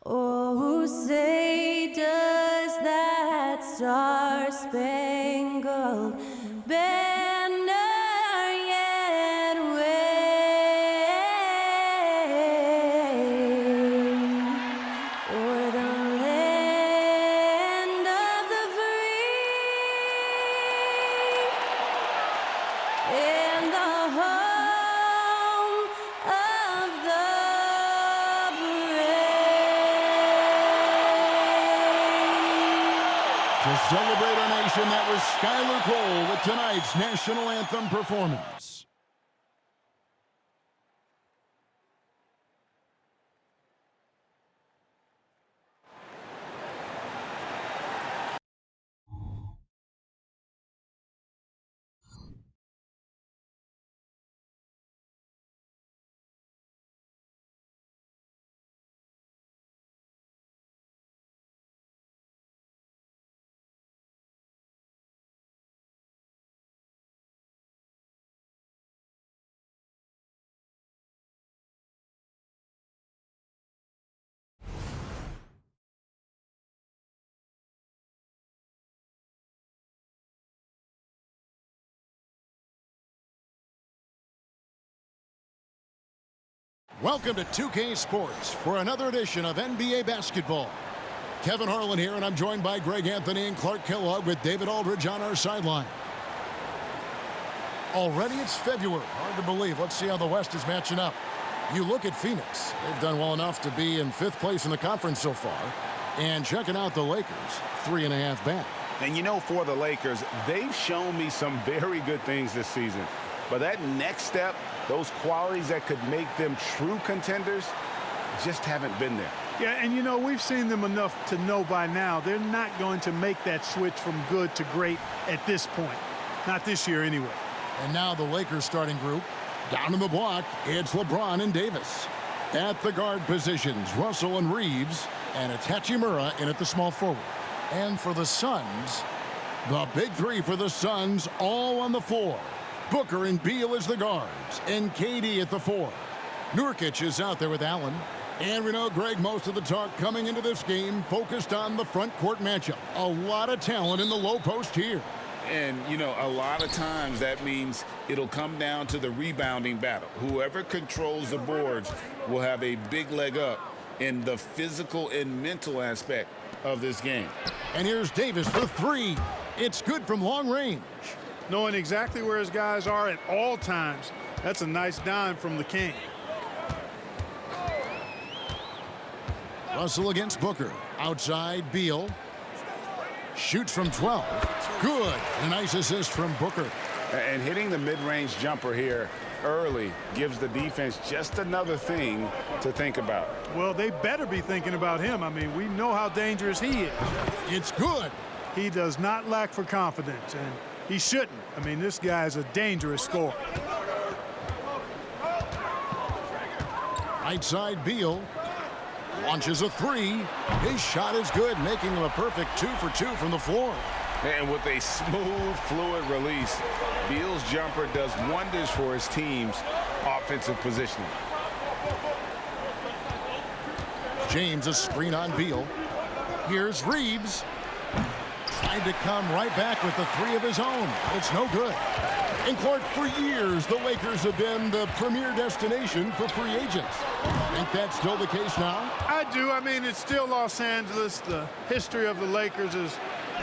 Oh, say does that star-spangled banner yet wave o'er the land of the free and the home of the To celebrate our nation, that was Skylar Cole with tonight's national anthem performance. Welcome to 2K Sports for another edition of NBA basketball. Kevin Harlan here, and I'm joined by Greg Anthony and Clark Kellogg with David Aldridge on our sideline. Already it's February. Hard to believe. Let's see how the West is matching up. You look at Phoenix. They've done well enough to be in 5th place in the conference so far. And checking out the Lakers, 3.5 back. And you know, for the Lakers, they've shown me some very good things this season. But that next step, those qualities that could make them true contenders, just haven't been there. Yeah, and you know, we've seen them enough to know by now they're not going to make that switch from good to great at this point. Not this year anyway. And now the Lakers starting group. Down in the block, it's LeBron and Davis. At the guard positions, Russell and Reeves, and it's Hachimura in at the small forward. And for the Suns, the big three for the Suns all on the floor. Booker and Beal as the guards, and KD at the 4. Nurkic is out there with Allen. And we know, Greg, most of the talk coming into this game focused on the front court matchup. A lot of talent in the low post here. And, you know, a lot of times that means it'll come down to the rebounding battle. Whoever controls the boards will have a big leg up in the physical and mental aspect of this game. And here's Davis for 3. It's good from long range. Knowing exactly where his guys are at all times, that's a nice dime from the King. Russell against Booker. Outside, Beal. Shoots from 12. Good. A nice assist from Booker. And hitting the mid-range jumper here early gives the defense just another thing to think about. Well, they better be thinking about him. I mean, we know how dangerous he is. It's good. He does not lack for confidence, and he shouldn't. I mean, this guy is a dangerous scorer. Right side, Beal. Launches a 3. His shot is good, making him a perfect 2 for 2 from the floor. And with a smooth, fluid release, Beal's jumper does wonders for his team's offensive positioning. James, a screen on Beal. Here's Reeves. Tried to come right back with the 3 of his own. It's no good. And Clark, for years, the Lakers have been the premier destination for free agents. Think that's still the case now? I do. I mean, it's still Los Angeles. The history of the Lakers is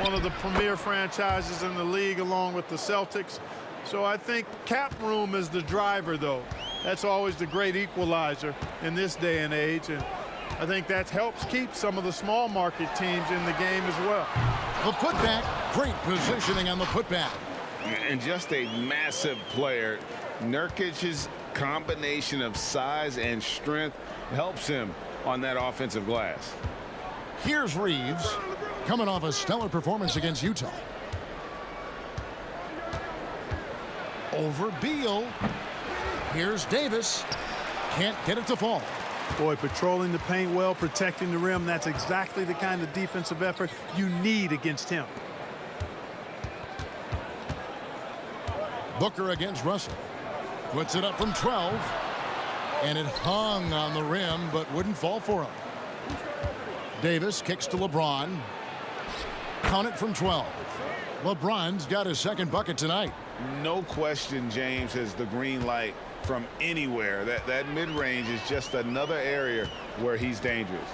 one of the premier franchises in the league, along with the Celtics. So I think cap room is the driver, though. That's always the great equalizer in this day and age. And I think that helps keep some of the small market teams in the game as well. The putback, great positioning on the putback. And just a massive player. Nurkic's combination of size and strength helps him on that offensive glass. Here's Reeves, coming off a stellar performance against Utah. Over Beal. Here's Davis. Can't get it to fall. Boy, patrolling the paint well, protecting the rim, that's exactly the kind of defensive effort you need against him. Booker against Russell. Puts it up from 12. And it hung on the rim, but wouldn't fall for him. Davis kicks to LeBron. Count it from 12. LeBron's got his second bucket tonight. No question James has the green light from anywhere. That mid-range is just another area where he's dangerous.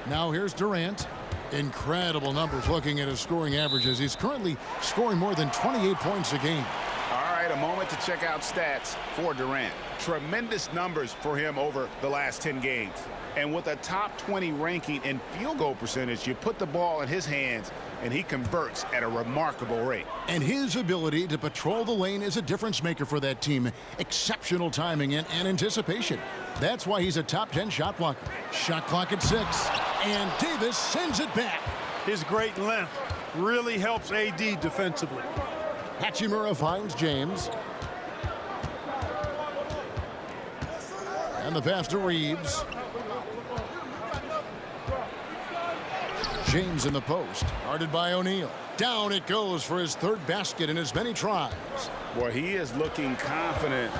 Now here's Durant. Incredible numbers looking at his scoring averages. He's currently scoring more than 28 points a game. All right, a moment to check out stats for Durant. Tremendous numbers for him over the last 10 games. And with a top 20 ranking in field goal percentage, you put the ball in his hands and he converts at a remarkable rate. And his ability to patrol the lane is a difference maker for that team. Exceptional timing and anticipation. That's why he's a top 10 shot blocker. Shot clock at 6. And Davis sends it back. His great length really helps AD defensively. Hachimura finds James. And the pass to Reeves. James in the post, guarded by O'Neal. Down it goes for his third basket in as many tries. Boy, he is looking confident.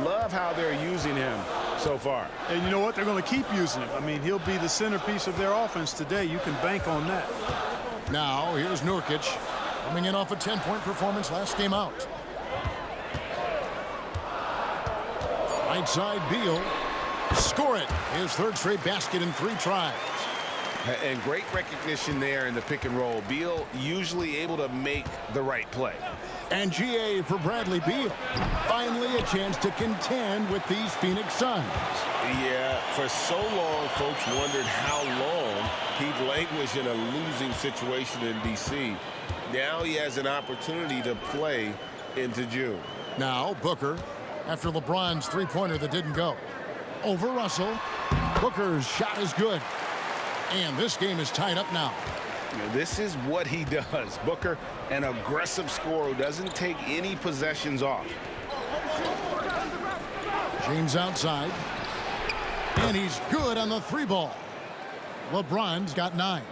Love how they're using him so far. And you know what? They're going to keep using him. I mean, he'll be the centerpiece of their offense today. You can bank on that. Now, here's Nurkic, coming in off a 10-point performance last game out. Right side, Beal. Score it. His third straight basket in 3 tries. And great recognition there in the pick and roll. Beal usually able to make the right play. And GA for Bradley Beal. Finally a chance to contend with these Phoenix Suns. Yeah, for so long, folks wondered how long he'd languish in a losing situation in D.C. Now he has an opportunity to play into June. Now Booker, after LeBron's three-pointer that didn't go. Over Russell. Booker's shot is good. And this game is tied up now. This is what he does. Booker, an aggressive scorer who doesn't take any possessions off. James outside. And he's good on the 3-ball. LeBron's got 9.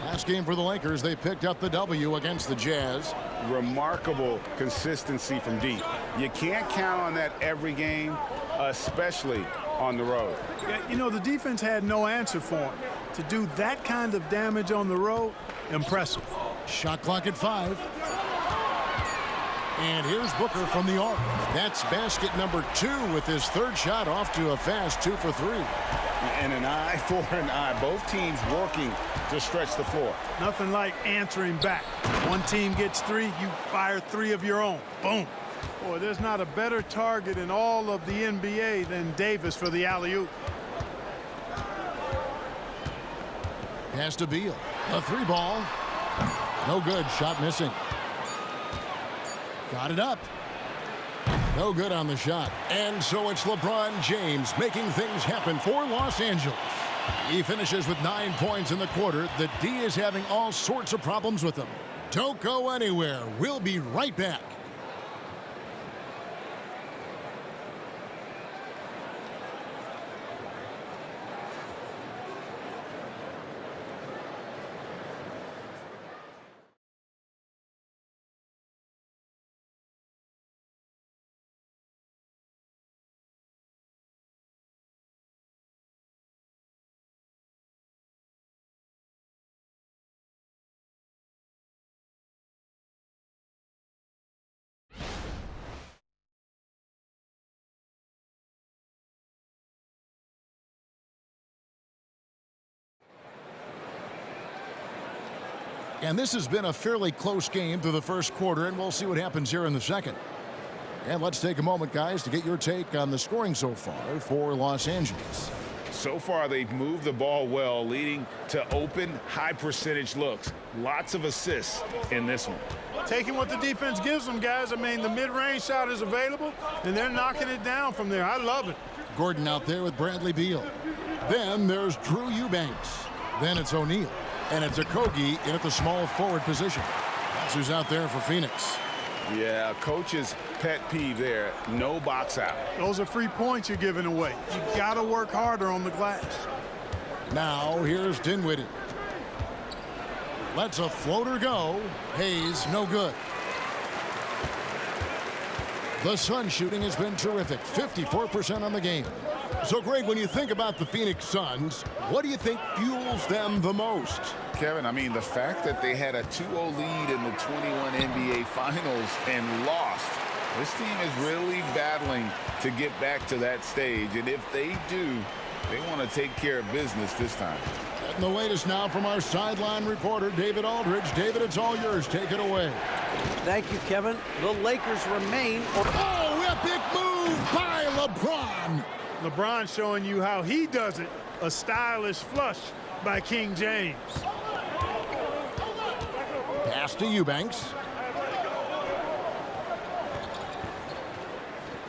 Last game for the Lakers, they picked up the W against the Jazz. Remarkable consistency from deep. You can't count on that every game, especially on the road. Yeah, you know, the defense had no answer for him. To do that kind of damage on the road, impressive. Shot clock at 5. And here's Booker from the arc. That's basket number 2 with his third shot off to a fast 2 for 3. And an eye for an eye. Both teams working to stretch the floor. Nothing like answering back. One team gets 3, you fire 3 of your own. Boom. Boy, there's not a better target in all of the NBA than Davis for the alley-oop. Pass to Beal. A 3-ball. No good. Shot missing. Got it up. No good on the shot. And so it's LeBron James making things happen for Los Angeles. He finishes with 9 points in the quarter. The D is having all sorts of problems with him. Don't go anywhere. We'll be right back. And this has been a fairly close game through the first quarter, and we'll see what happens here in the second. And let's take a moment, guys, to get your take on the scoring so far for Los Angeles. So far, they've moved the ball well, leading to open, high-percentage looks. Lots of assists in this one. Taking what the defense gives them, guys. I mean, the mid-range shot is available, and they're knocking it down from there. I love it. Gordon out there with Bradley Beal. Then there's Drew Eubanks. Then it's O'Neal. And it's Okogie in at the small forward position. That's who's out there for Phoenix. Yeah, coach's pet peeve there. No box out. Those are free points you're giving away. You got to work harder on the glass. Now here's Dinwiddie. Lets a floater go. Hayes, no good. The Sun shooting has been terrific. 54% on the game. So, Greg, when you think about the Phoenix Suns, what do you think fuels them the most? Kevin, I mean, the fact that they had a 2-0 lead in the 21 NBA Finals and lost, this team is really battling to get back to that stage. And if they do, they want to take care of business this time. And the latest now from our sideline reporter, David Aldridge. David, it's all yours. Take it away. Thank you, Kevin. The Lakers remain. Oh, a big move by LeBron. LeBron showing you how he does it. A stylish flush by King James. Pass to Eubanks.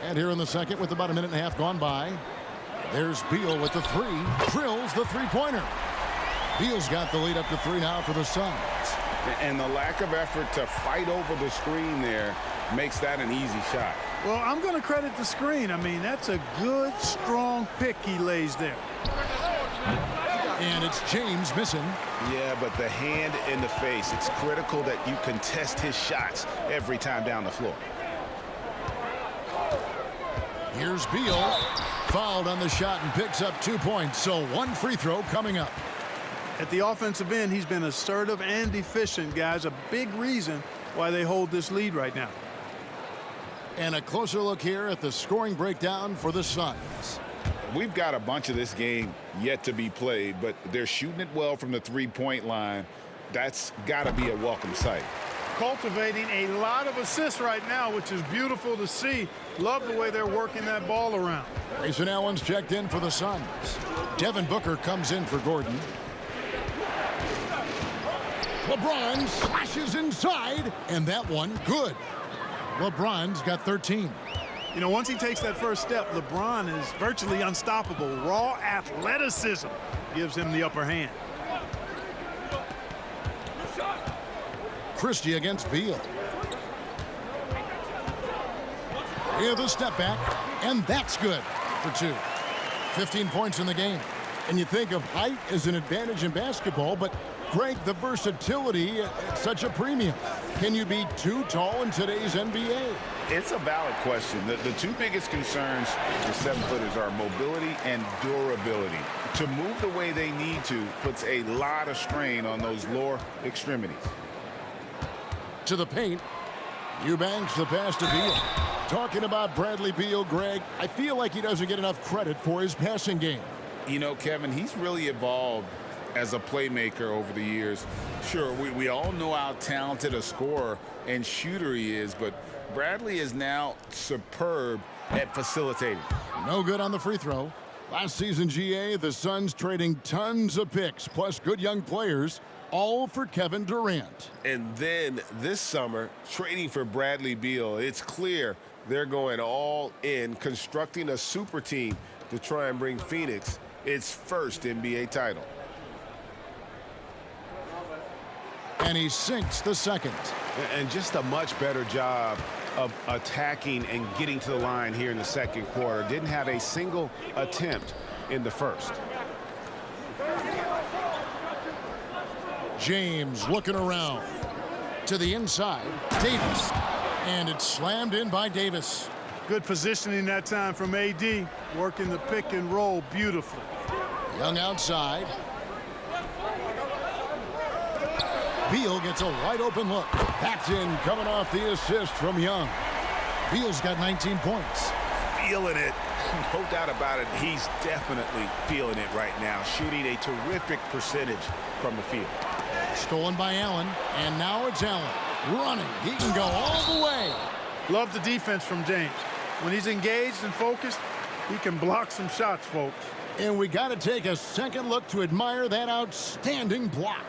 And here in the second, with about a minute and a half gone by, there's Beal with the three. Drills the three-pointer. Beal's got the lead up to 3 now for the Suns. And the lack of effort to fight over the screen there makes that an easy shot. Well, I'm going to credit the screen. I mean, that's a good, strong pick he lays there. And it's James missing. Yeah, but the hand in the face, it's critical that you contest his shots every time down the floor. Here's Beal. Fouled on the shot and picks up 2 points. So 1 free throw coming up. At the offensive end, he's been assertive and efficient, guys. A big reason why they hold this lead right now. And a closer look here at the scoring breakdown for the Suns. We've got a bunch of this game yet to be played, but they're shooting it well from the three-point line. That's got to be a welcome sight. Cultivating a lot of assists right now, which is beautiful to see. Love the way they're working that ball around. Grayson Allen's checked in for the Suns. Devin Booker comes in for Gordon. LeBron slashes inside, and that one good. LeBron's got 13. You know, once he takes that first step, LeBron is virtually unstoppable. Raw athleticism gives him the upper hand. Christie against Beal. Here's the step back, and that's good for 2. 15 points in the game. And you think of height as an advantage in basketball, but Greg, the versatility at such a premium. Can you be too tall in today's NBA? It's a valid question. The two biggest concerns for 7-footers are mobility and durability. To move the way they need to puts a lot of strain on those lower extremities. To the paint. Eubanks the pass to Beal. Talking about Bradley Beal, Greg, I feel like he doesn't get enough credit for his passing game. You know, Kevin, he's really evolved as a playmaker over the years. Sure, we all know how talented a scorer and shooter he is, but Bradley is now superb at facilitating. No good on the free throw. Last season, GA, the Suns trading tons of picks, plus good young players, all for Kevin Durant. And then this summer, trading for Bradley Beal, it's clear they're going all in, constructing a super team to try and bring Phoenix its first NBA title. And he sinks the second. And just a much better job of attacking and getting to the line here in the second quarter. Didn't have a single attempt in the first. James looking around. To the inside, Davis. And it's slammed in by Davis. Good positioning that time from AD. Working the pick and roll beautifully. Young outside. Beal gets a wide open look. That's in, coming off the assist from Young. Beal's got 19 points. Feeling it. No doubt about it. He's definitely feeling it right now. Shooting a terrific percentage from the field. Stolen by Allen. And now it's Allen. Running. He can go all the way. Love the defense from James. When he's engaged and focused, he can block some shots, folks. And we got to take a second look to admire that outstanding block.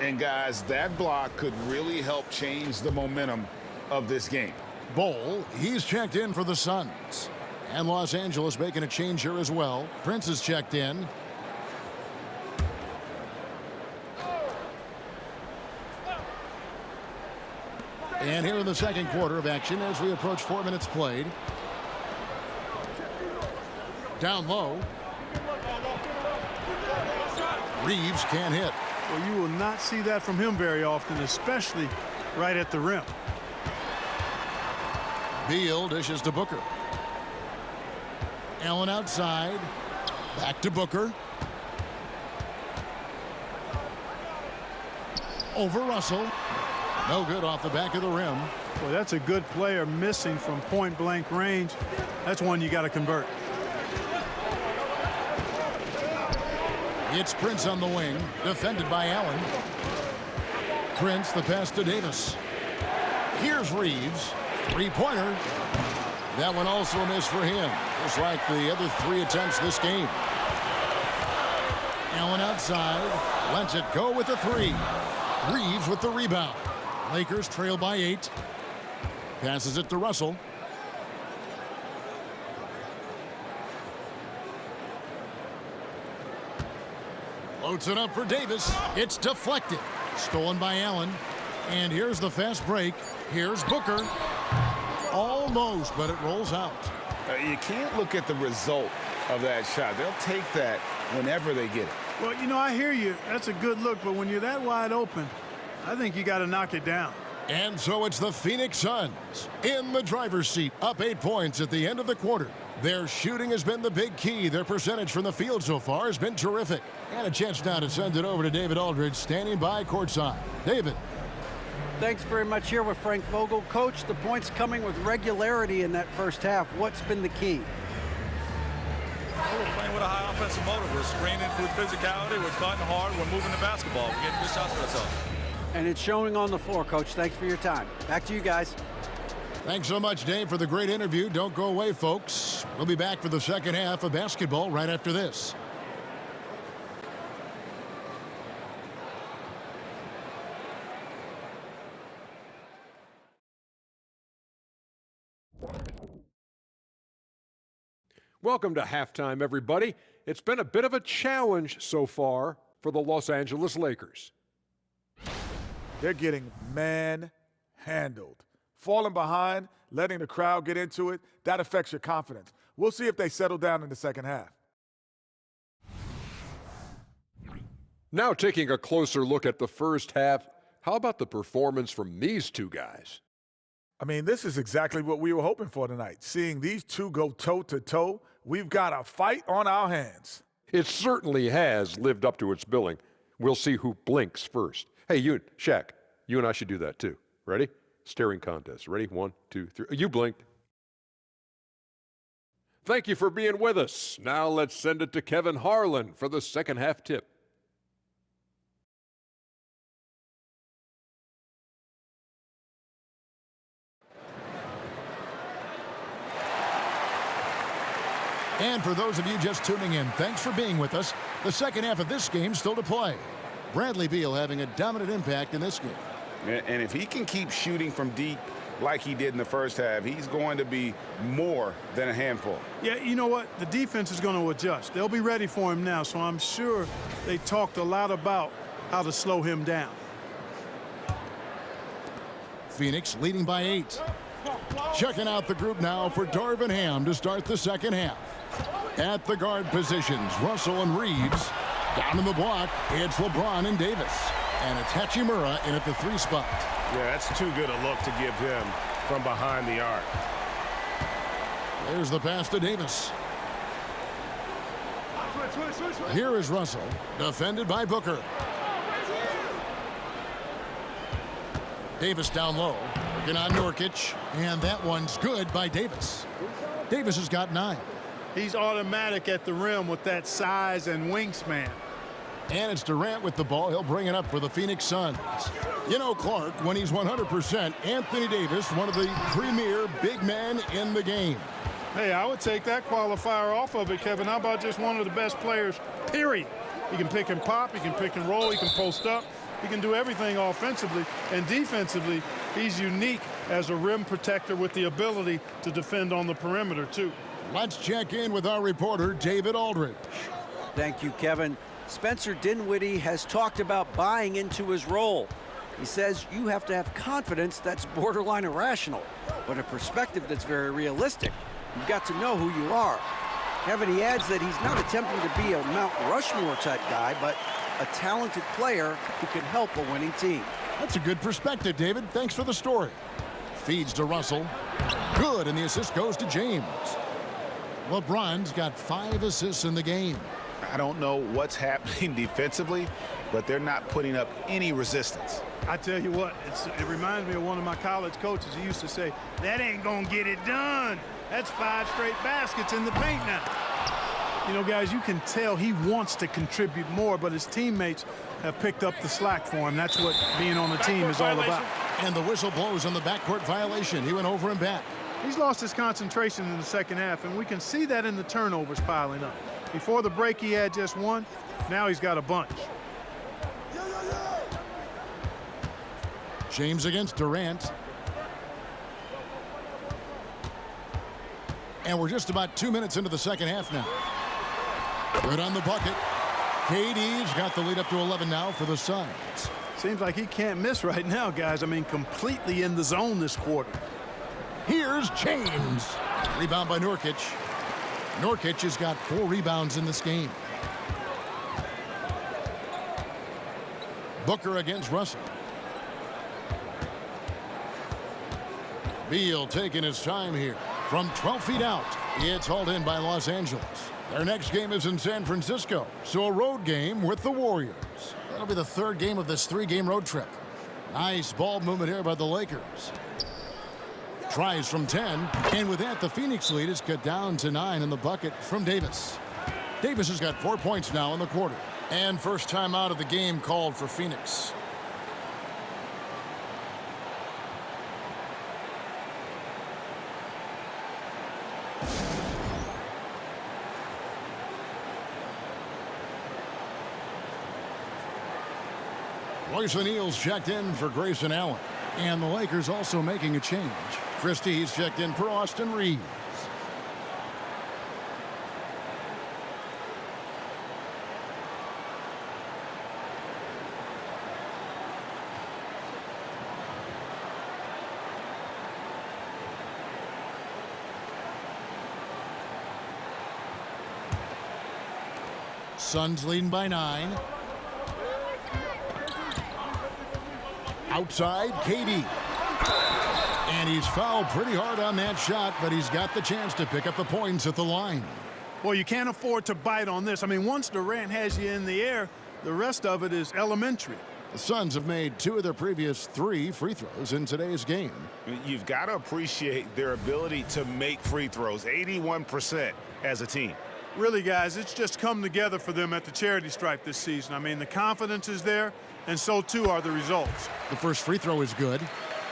And guys, that block could really help change the momentum of this game. Bol, he's checked in for the Suns. And Los Angeles making a change here as well. Prince is checked in. And here in the second quarter of action as we approach 4 minutes played. Down low. Reeves can't hit. Well, you will not see that from him very often, especially right at the rim. Beal dishes to Booker. Allen outside. Back to Booker. Over Russell. No good off the back of the rim. Well, that's a good player missing from point-blank range. That's one you got to convert. It's Prince on the wing, defended by Allen. Prince, the pass to Davis. Here's Reeves. Three-pointer. That one also a miss for him, just like the other 3 attempts this game. Allen outside. Lets it go with the 3. Reeves with the rebound. Lakers trail by 8. Passes it to Russell. Floats it up for Davis. It's deflected. Stolen by Allen. And here's the fast break. Here's Booker. Almost, but it rolls out. You can't look at the result of that shot. They'll take that whenever they get it. Well, you know, I hear you. That's a good look, but when you're that wide open, I think you got to knock it down. And so it's the Phoenix Suns in the driver's seat, up 8 points at the end of the quarter. Their shooting has been the big key. Their percentage from the field so far has been terrific. And a chance now to send it over to David Aldridge, standing by courtside. David. Thanks very much here with Frank Vogel. Coach, the points coming with regularity in that first half. What's been the key? We're playing with a high offensive motive. We're screening with physicality. We're cutting hard. We're moving the basketball. We're getting good shots for ourselves. And it's showing on the floor, Coach. Thanks for your time. Back to you guys. Thanks so much, Dave, for the great interview. Don't go away, folks. We'll be back for the second half of basketball right after this. Welcome to halftime, everybody. It's been a bit of a challenge so far for the Los Angeles Lakers. They're getting manhandled. Falling behind, letting the crowd get into it, that affects your confidence. We'll see if they settle down in the second half. Now taking a closer look at the first half, how about the performance from these two guys? I mean, this is exactly what we were hoping for tonight. Seeing these two go toe-to-toe, we've got a fight on our hands. It certainly has lived up to its billing. We'll see who blinks first. Hey, Shaq, you and I should do that too. Ready? Staring contest. Ready? 1, 2, 3. You blinked. Thank you for being with us. Now let's send it to Kevin Harlan for the second half tip. And for those of you just tuning in, thanks for being with us. The second half of this game still to play. Bradley Beal having a dominant impact in this game. And if he can keep shooting from deep like he did in the first half, he's going to be more than a handful. Yeah, you know what? The defense is going to adjust. They'll be ready for him now, so I'm sure they talked a lot about how to slow him down. Phoenix leading by 8. Checking out the group now for Darvin Ham to start the second half. At the guard positions, Russell and Reeves. Down in the block, it's LeBron and Davis. And it's Hachimura in at the 3 spot. Yeah, that's too good a look to give him from behind the arc. There's the pass to Davis. Here is Russell, defended by Booker. Davis down low, working on Nurkic, and that one's good by Davis. Davis has got 9. He's automatic at the rim with that size and wingspan. And it's Durant with the ball. He'll bring it up for the Phoenix Suns. You know, Clark, when he's 100%, Anthony Davis, one of the premier big men in the game. Hey, I would take that qualifier off of it, Kevin. How about just one of the best players, period? He can pick and pop, he can pick and roll, he can post up. He can do everything offensively, and defensively, he's unique as a rim protector with the ability to defend on the perimeter, too. Let's check in with our reporter, David Aldridge. Thank you, Kevin. Spencer Dinwiddie has talked about buying into his role. He says you have to have confidence that's borderline irrational, but a perspective that's very realistic. You've got to know who you are. Kevin, he adds that he's not attempting to be a Mount Rushmore type guy, but a talented player who can help a winning team. That's a good perspective, David. Thanks for the story. Feeds to Russell. Good, and the assist goes to James. LeBron's got 5 assists in the game. I don't know what's happening defensively, but they're not putting up any resistance. I tell you what, it reminds me of one of my college coaches. He used to say, that ain't going to get it done. That's 5 straight baskets in the paint now. You know, guys, you can tell he wants to contribute more, but his teammates have picked up the slack for him. That's what being on the team is all about. And the whistle blows on the backcourt violation. He went over and back. He's lost his concentration in the second half, and we can see that in the turnovers piling up. Before the break, he had just 1. Now he's got a bunch. James against Durant. And we're just about 2 minutes into the second half now. Good on the bucket. KD's got the lead up to 11 now for the Suns. Seems like he can't miss right now, guys. I mean, completely in the zone this quarter. Here's James. Rebound by Nurkic. Nurkic has got 4 rebounds in this game. Booker against Russell. Beal taking his time here. From 12 feet out, it's hauled in by Los Angeles. Their next game is in San Francisco, so a road game with the Warriors. That'll be the 3rd game of this 3-game road trip. Nice ball movement here by the Lakers. Tries from 10, and with that, the Phoenix lead is cut down to 9 in the bucket from Davis. Davis has got 4 points now in the quarter. And first time out of the game called for Phoenix. Royce O'Neal's checked in for Grayson Allen. And the Lakers also making a change. Christie's checked in for Austin Reeves. Suns leading by 9. Outside, KD. And he's fouled pretty hard on that shot, but he's got the chance to pick up the points at the line. Well, you can't afford to bite on this. I mean, once Durant has you in the air, the rest of it is elementary. The Suns have made 2 of their previous 3 free throws in today's game. You've got to appreciate their ability to make free throws, 81% as a team. Really, guys, it's just come together for them at the charity stripe this season. I mean, the confidence is there, and so too are the results. The first free throw is good.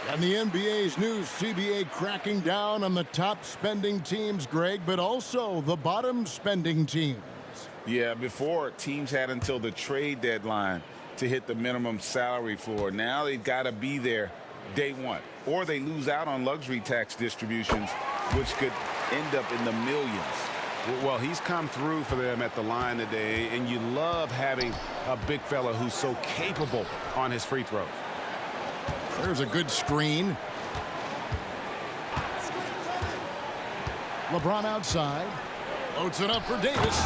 And the NBA's new CBA cracking down on the top spending teams, Greg, but also the bottom spending teams. Yeah, before teams had until the trade deadline to hit the minimum salary floor. Now they've got to be there day 1, or they lose out on luxury tax distributions, which could end up in the millions. Well, he's come through for them at the line today, and you love having a big fella who's so capable on his free throws. There's a good screen. LeBron outside. Loads it up for Davis.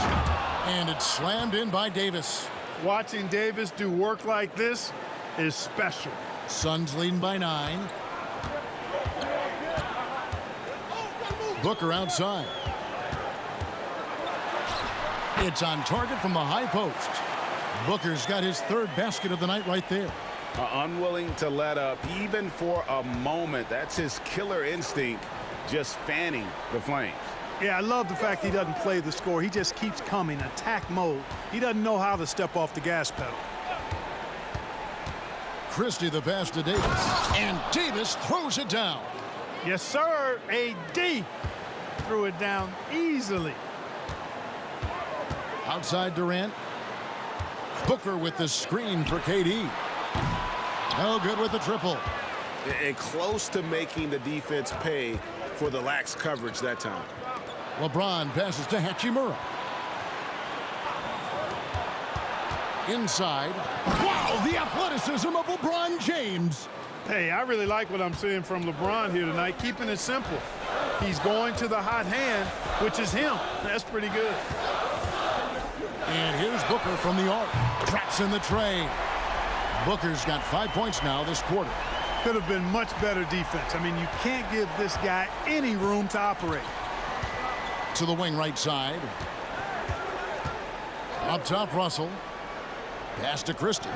And it's slammed in by Davis. Watching Davis do work like this is special. Suns leading by 9. Booker outside. It's on target from the high post. Booker's got his 3rd basket of the night right there. Unwilling to let up even for a moment. That's his killer instinct, just fanning the flames. Yeah, I love the fact he doesn't play the score. He just keeps coming, attack mode. He doesn't know how to step off the gas pedal. Christie the pass to Davis. And Davis throws it down. Yes, sir. AD threw it down easily. Outside Durant. Booker with the screen for KD. No good with the triple. And close to making the defense pay for the lax coverage that time. LeBron passes to Hachimura. Inside. Wow, the athleticism of LeBron James. Hey, I really like what I'm seeing from LeBron here tonight, keeping it simple. He's going to the hot hand, which is him. That's pretty good. And here's Booker from the arc. Traps in the tray. Booker's got 5 points now this quarter. Could have been much better defense. I mean, you can't give this guy any room to operate. to the wing right side. Up top, Russell. Pass to Christie.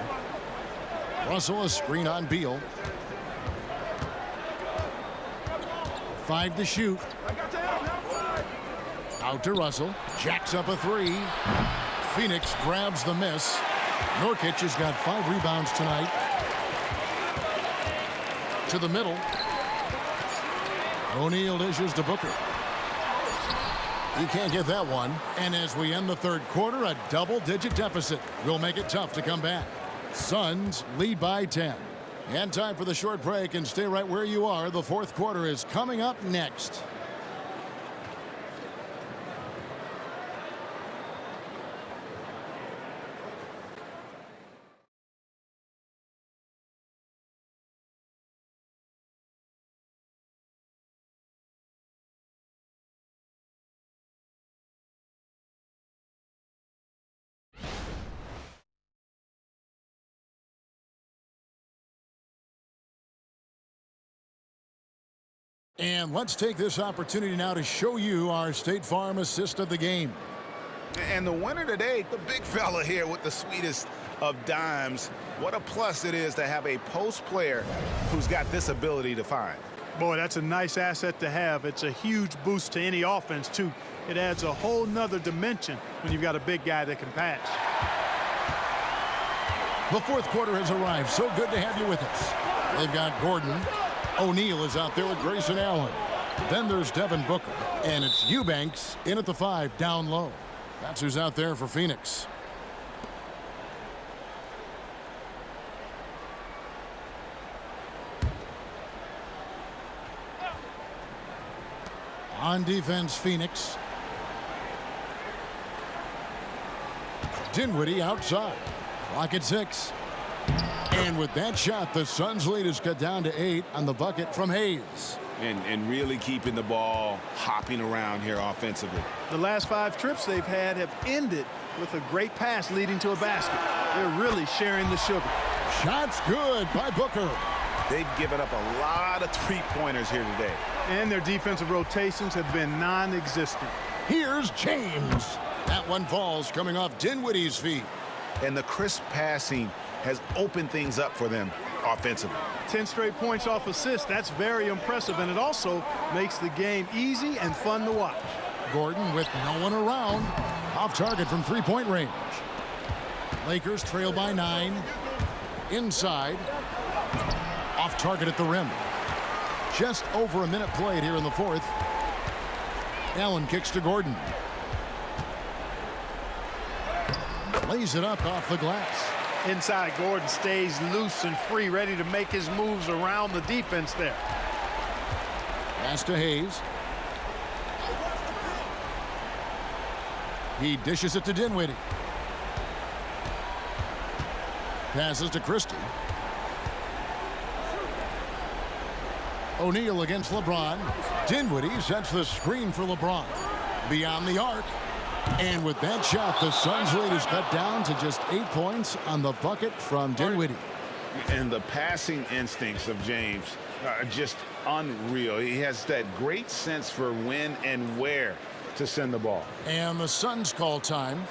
Russell, a screen on Beal. 5 to shoot. Out to Russell. Jacks up a 3. Phoenix grabs the miss. Nurkic has got 5 rebounds tonight. To the middle. O'Neal dishes to Booker. He can't get that one. And as we end the third quarter, a double-digit deficit will make it tough to come back. Suns lead by 10. And time for the short break, and stay right where you are. The fourth quarter is coming up next. And let's take this opportunity now to show you our State Farm assist of the game. And the winner today, the big fella here with the sweetest of dimes. What a plus it is to have a post player who's got this ability to find. Boy, that's a nice asset to have. It's a huge boost to any offense, too. It adds a whole nother dimension when you've got a big guy that can pass. The fourth quarter has arrived. So good to have you with us. They've got Gordon. O'Neal is out there with Grayson Allen. Then there's Devin Booker. And it's Eubanks in at the 5, down low. That's who's out there for Phoenix. On defense, Phoenix. Dinwiddie outside. Clock at 6. And with that shot, the Suns' lead is cut down to 8 on the bucket from Hayes. And really keeping the ball hopping around here offensively. The last 5 trips they've had have ended with a great pass leading to a basket. They're really sharing the sugar. Shots good by Booker. They've given up a lot of three-pointers here today. And their defensive rotations have been non-existent. Here's James. That one falls coming off Dinwiddie's feet. And the crisp passing has opened things up for them offensively. 10 straight points off assists. That's very impressive, and it also makes the game easy and fun to watch. Gordon with no one around. Off target from three-point range. Lakers trail by 9. Inside. Off target at the rim. Just over a minute played here in the fourth. Allen kicks to Gordon. Lays it up off the glass. Inside, Gordon stays loose and free, ready to make his moves around the defense there. Pass to Hayes. He dishes it to Dinwiddie. Passes to Christie. O'Neal against LeBron. Dinwiddie sets the screen for LeBron. Beyond the arc. And with that shot, the Suns' lead is cut down to just 8 points on the bucket from Dinwiddie. And the passing instincts of James are just unreal. He has that great sense for when and where to send the ball. And the Suns call time.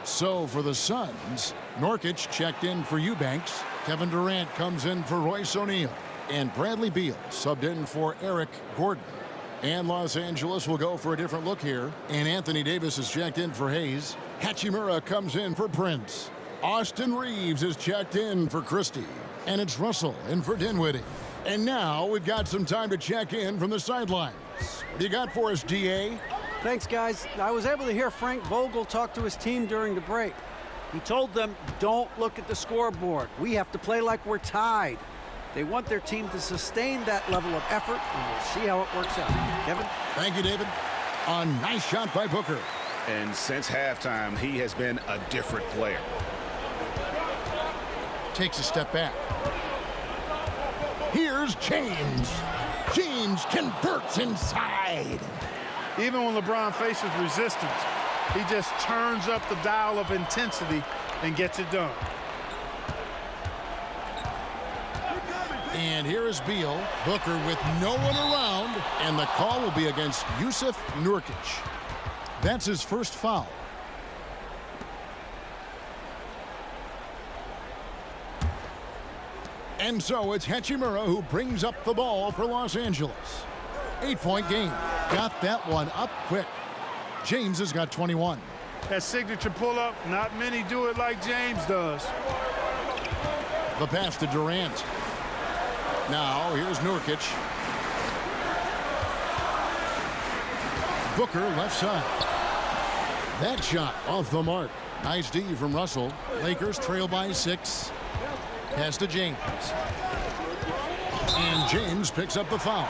So for the Suns, Nurkic checked in for Eubanks. Kevin Durant comes in for Royce O'Neal. And Bradley Beal subbed in for Eric Gordon. And Los Angeles will go for a different look here. And Anthony Davis is checked in for Hayes. Hachimura comes in for Prince. Austin Reeves is checked in for Christie. And it's Russell in for Dinwiddie. And now we've got some time to check in from the sidelines. What do you got for us, DA? Thanks, guys. I was able to hear Frank Vogel talk to his team during the break. He told them, don't look at the scoreboard. We have to play like we're tied. They want their team to sustain that level of effort, and we'll see how it works out. Kevin? Thank you, David. A nice shot by Booker. And since halftime, he has been a different player. Takes a step back. Here's James. James converts inside. Even when LeBron faces resistance, he just turns up the dial of intensity and gets it done. And here is Beal. Booker with no one around, and the call will be against Yusuf Nurkic. That's his first foul. And so it's Hachimura who brings up the ball for Los Angeles. 8-point game. Got that one up quick. James has got 21. That signature pull-up, not many do it like James does. The pass to Durant. Now here's Nurkic. Booker left side. That shot off the mark. Nice D from Russell. Lakers trail by 6. Pass to James. And James picks up the foul.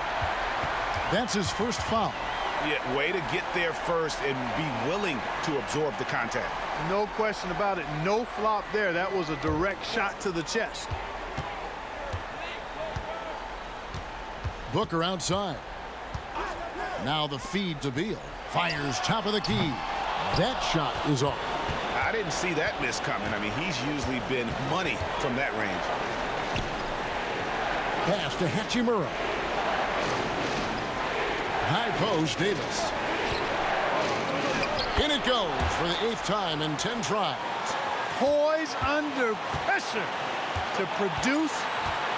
That's his first foul. Yeah, way to get there first and be willing to absorb the contact. No question about it. No flop there. That was a direct shot to the chest. Booker outside. Now the feed to Beal. Fires top of the key. That shot is off. I didn't see that miss coming. I mean, he's usually been money from that range. Pass to Hachimura. High post, Davis. In it goes for the 8th time in 10 tries. Poise under pressure to produce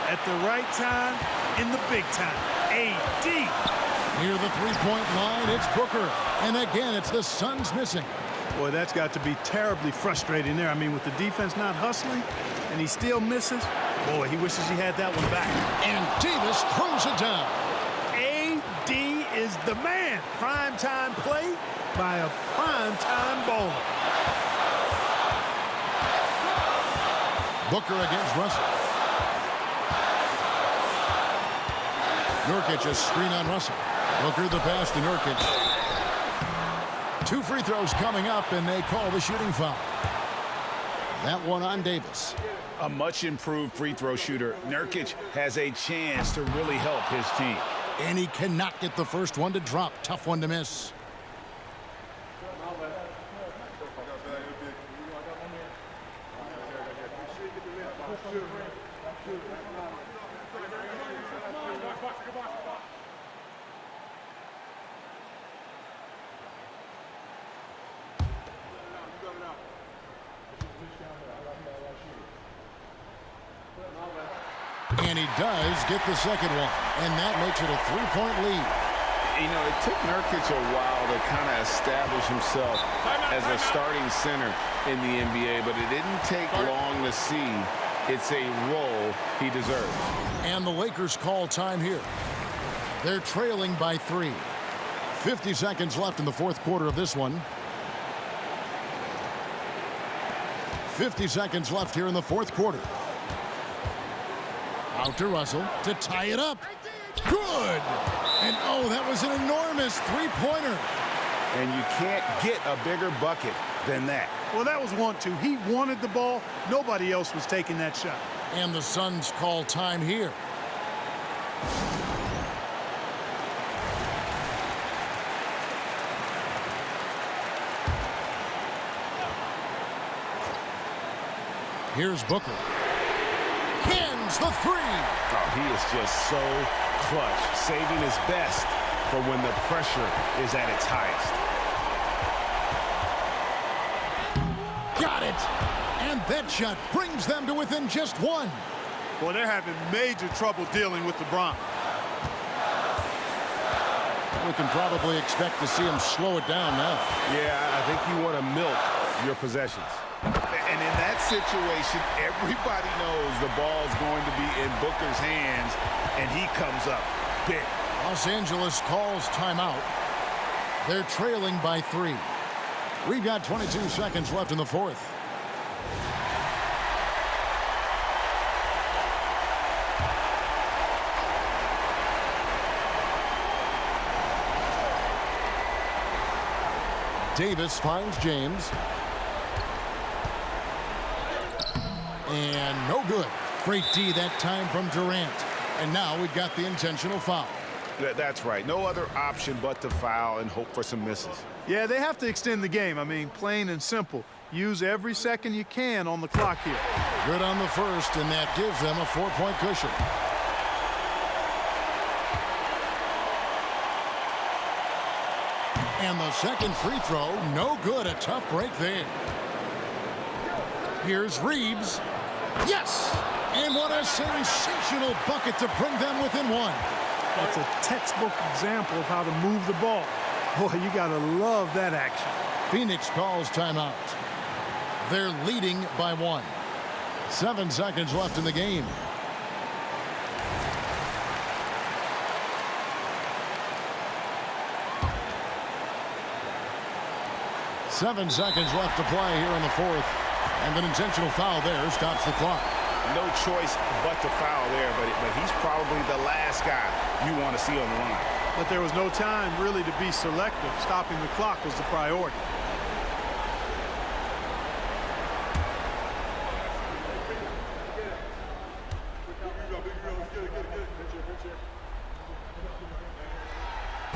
at the right time in the big time. AD. Near the three-point line, it's Booker. And again, it's the Suns missing. Boy, that's got to be terribly frustrating there. I mean, with the defense not hustling and he still misses, boy, he wishes he had that one back. And Davis throws it down. AD is the man. Primetime play by a primetime bowler. Booker against Russell. Nurkic a screen on Russell. Booker the pass to Nurkic. 2 free throws coming up, and they call the shooting foul. That one on Davis. A much improved free throw shooter. Nurkic has a chance to really help his team. And he cannot get the first one to drop. Tough one to miss. And he does get the second one. And that makes it a 3-point lead. You know, it took Nurkic a while to kind of establish himself as a starting center in the NBA, but it didn't take long to see it's a role he deserves. And the Lakers call time here. They're trailing by 3. 50 seconds left in the fourth quarter of this one. 50 seconds left here in the fourth quarter. Out to Russell to tie it up. Good! And oh, that was an enormous three-pointer. And you can't get a bigger bucket than that. Well, that was 1-2. He wanted the ball. Nobody else was taking that shot. And the Suns call time here. Here's Booker. Cans the 3. Oh, he is just so clutch, saving his best for when the pressure is at its highest. Got it! And that shot brings them to within just one. Well, they're having major trouble dealing with LeBron. We can probably expect to see him slow it down now. Yeah, I think you want to milk your possessions. And in that situation, everybody knows the ball's going to be in Booker's hands, and he comes up big. Los Angeles calls timeout. They're trailing by 3. We've got 22 seconds left in the fourth. Davis finds James. And no good. Great D that time from Durant. And now we've got the intentional foul. That's right. No other option but to foul and hope for some misses. Yeah, they have to extend the game. I mean, plain and simple. Use every second you can on the clock here. Good on the first, and that gives them a 4-point cushion. And the second free throw, no good. A tough break there. Here's Reeves. Yes! And what a sensational bucket to bring them within one. That's a textbook example of how to move the ball. Boy, you got to love that action. Phoenix calls timeout. They're leading by 1. 7 seconds left in the game. Seven seconds left to play here in the fourth. And an intentional foul there stops the clock. No choice but to foul there, but he's probably the last guy you want to see on the line. But there was no time really to be selective. Stopping the clock was the priority.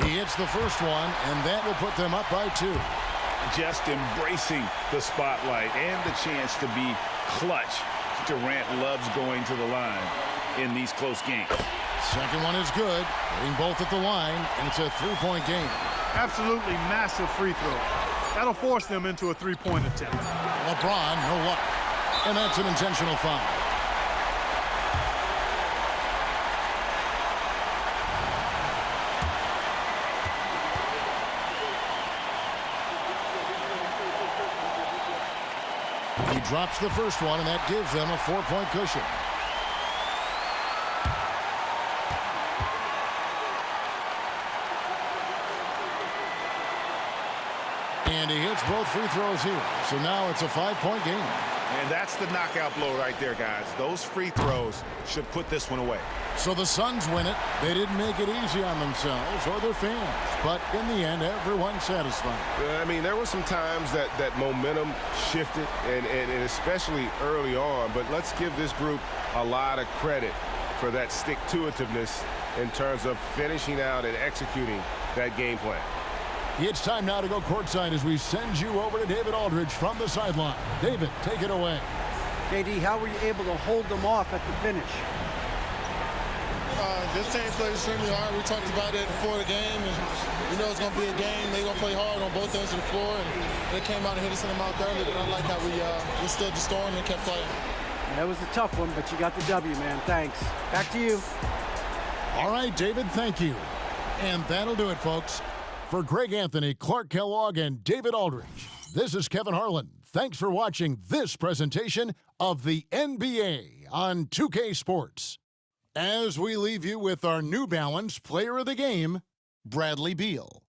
He hits the first one, and that will put them up by 2. Just embracing the spotlight and the chance to be clutch. Durant loves going to the line in these close games. Second one is good. Hitting both at the line, and it's a 3-point game. Absolutely massive free throw. That'll force them into a 3-point attempt. LeBron, no luck. And that's an intentional foul. He drops the first one, and that gives them a 4-point cushion. And he hits both free throws here. So now it's a 5-point game. And that's the knockout blow right there, guys. Those free throws should put this one away. So the Suns win it. They didn't make it easy on themselves or their fans. But in the end, everyone's satisfied. I mean, there were some times that momentum shifted, and especially early on. But let's give this group a lot of credit for that stick-to-itiveness in terms of finishing out and executing that game plan. It's time now to go courtside as we send you over to David Aldridge from the sideline. David, take it away. KD, how were you able to hold them off at the finish? This team played extremely hard. We talked about it before the game, and we know it's going to be a game. They're going to play hard on both ends of the floor, and they came out and hit us in the mouth early, but I like how we withstood the storm and kept playing. That was a tough one, but you got the W, man. Thanks. Back to you. All right, David, thank you. And that'll do it, folks. For Greg Anthony, Clark Kellogg, and David Aldridge, this is Kevin Harlan. Thanks for watching this presentation of the NBA on 2K Sports. As we leave you with our New Balance Player of the Game, Bradley Beal.